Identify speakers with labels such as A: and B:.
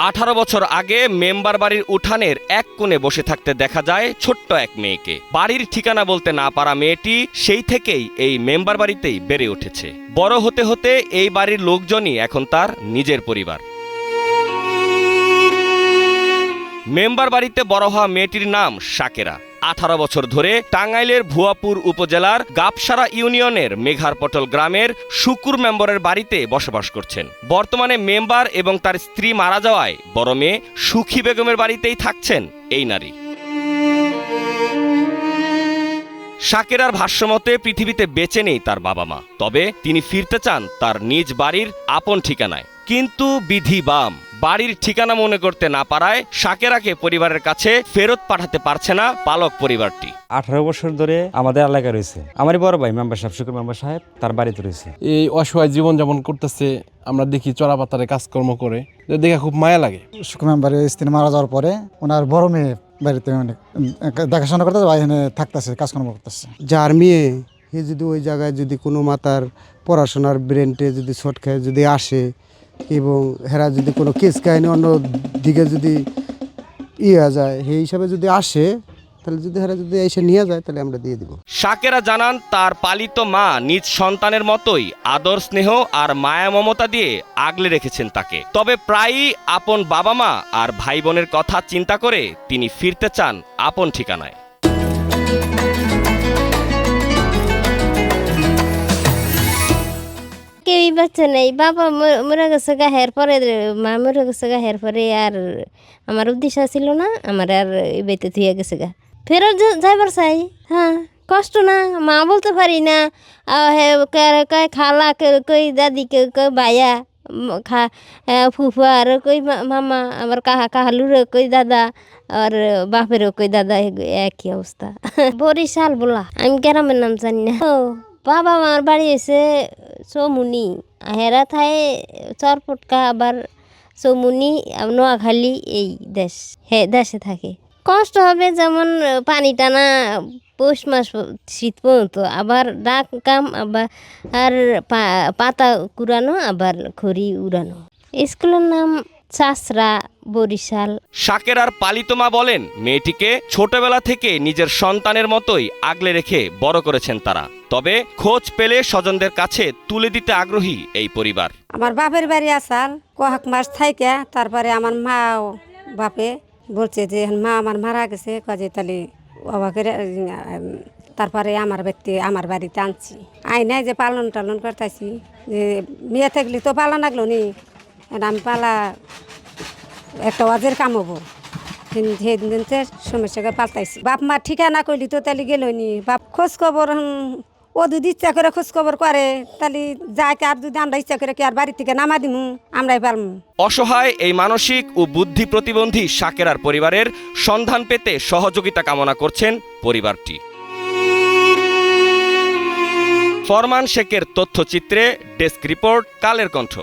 A: 18 বছর আগে মেম্বার বাড়ির উঠানের এক কোণে বসে থাকতে দেখা যায় ছোট্ট এক মেয়েকে। বাড়ির ঠিকানা বলতে না পারা মেয়েটি সেই থেকেই এই মেম্বার বাড়িতেই বেড়ে উঠেছে। বড় হতে হতে এই বাড়ির লোকজনই এখন তার নিজের পরিবার। মেম্বার বাড়িতে বড় হওয়া মেয়েটির নাম শাকেরা। 18 বছর ধরে টাঙ্গাইলের ভুয়াপুর উপজেলার গাবসারা ইউনিয়নের মেঘারপটল গ্রামের শুকুর মেম্বারের বাড়িতে বসবাস করছেন। বর্তমানে মেম্বার এবং তার স্ত্রী মারা যাওয়ায় বড় মেয়ে সুখী বেগমের বাড়িতেই থাকছেন এই নারী। শাকেরার ভাষ্যমতে পৃথিবীতে বেঁচে নেই তার বাবা মা, তবে তিনি ফিরতে চান তার নিজ বাড়ির আপন ঠিকানায়। কিন্তু বিধি বাম, বাড়ির ঠিকানা মনে করতে না পারায় শাকেরাকে পরিবারের কাছে ফেরত পাঠাতে পারছে না পালক পরিবারটি।
B: 18 বছর ধরে আমাদের এলাকায় রয়েছে। আমারই বড় ভাই মেম্বার সাহেব, শুকুর মেম্বার সাহেব, তার বাড়িতে রয়েছে।
C: এই অসহায় জীবনযাপন করতেছে, আমরা দেখি চলাপাতারে কাজকর্ম করে, দেখে খুব মায়া লাগে।
D: শুকুর মেম্বারের স্ত্রী মারা যাওয়ার পরে ওনার বড় মেয়ে বাড়িতে অনেক দেখাশোনা করতেছে, এখানে থাকতেছে, কাজকর্ম করতেছে।
E: যার মেয়ে সে যদি ওই জায়গায় যদি কোনো মাতার পড়াশোনার ব্রেনটে যদি শর্ট খায় যদি আসে এবং হেরা যদি কোনো কেস কাহিনী অন্য দিকে যদি যায় সেই হিসাবে যদি আসে, তাহলে যদি হেরা যদি এসে নিয়ে যায় তাহলে আমরা দিয়ে দিব।
A: শাকেরা জানান তার পালিত মা নিজ সন্তানের মতোই আদর স্নেহ আর মায়া মমতা দিয়ে আগলে রেখেছেন তাকে। তবে প্রায়ই আপন বাবা মা আর ভাই বোনের কথা চিন্তা করে তিনি ফিরতে চান আপন ঠিকানায়।
F: কেউই বাচ্চা নেই, বাবা মরে গেছে গাহের পরে, মা মরে গেছে গাহের পরে, আর আমার উদ্দেশ্য ছিল না, আমার আর এই বাড়িতে ধুয়ে গেছে গা। ফেরত যাইবার চাই। হ্যাঁ, কষ্ট না, মা বলতে পারি না, কই খালা, কই দাদি, কই ভাইয়া, ফুফা, আর কই মামা, আমার কাহালুর কই দাদা, আর বাপেরও কই দাদা, একই অবস্থা। বরিশাল বলা, আমি গ্রামের নাম জানি না। বাবা মার বাড়ি হয়েছে চৌমুনি, হেরা থাই চরপটকা, আবার চৌমুনি, নোয়াখালী, এই দেশ, হ্যাঁ দেশে থাকে। কষ্ট হবে, যেমন পানি টানা পৌষ মাস শীত পর্যন্ত, আবার ডাক কাম, আবার আর পাতা কুড়ানো, আবার খড়ি উড়ানো। স্কুলের নাম চাষরা, বরিশাল।
A: শাকেরার পালিত মা বলেন, মেয়েটিকে ছোটবেলা থেকে নিজের সন্তানের মতোই আগলে রেখে বড় করেছেন তারা। তবে খোঁজ পেলে স্বজনদের কাছে তুলে দিতে আগ্রহী এই পরিবার।
G: আমার বাপের বাড়ি আসাল কয়েক মাস থাইকা, তারপরে আমার মা বাপে বলছে যে মা আমার মারা গেছে, কাজে তাহলে বাবাকে, তারপরে আমার বাড়িতে আনছি। আইনাই যে পালন টালন করতেছি, যে মেয়ে থাকলে তো পালা লাগলো নি, আমি পালা একটা ওয়াজের কাম হবো, সেদিন সমস্যাকে পাল্টাইছি। বাপ মা ঠিকানা করলি তো তাহলে গেল নি, বাপ খোঁজ খবর ও যদি ইচ্ছা করে খোঁজ খবর করে, তাহলে যাকে আর যদি আমরা ইচ্ছা করে কি আর বাড়ি থেকে নামা দিমু, আমরাই পারমু।
A: অসহায় এই মানসিক ও বুদ্ধি প্রতিবন্ধী শাকেরার পরিবারের সন্ধান পেতে সহযোগিতা কামনা করছেন পরিবারটি। ফরমান শেখের তথ্যচিত্রে ডেস্ক রিপোর্ট, কালের কণ্ঠ।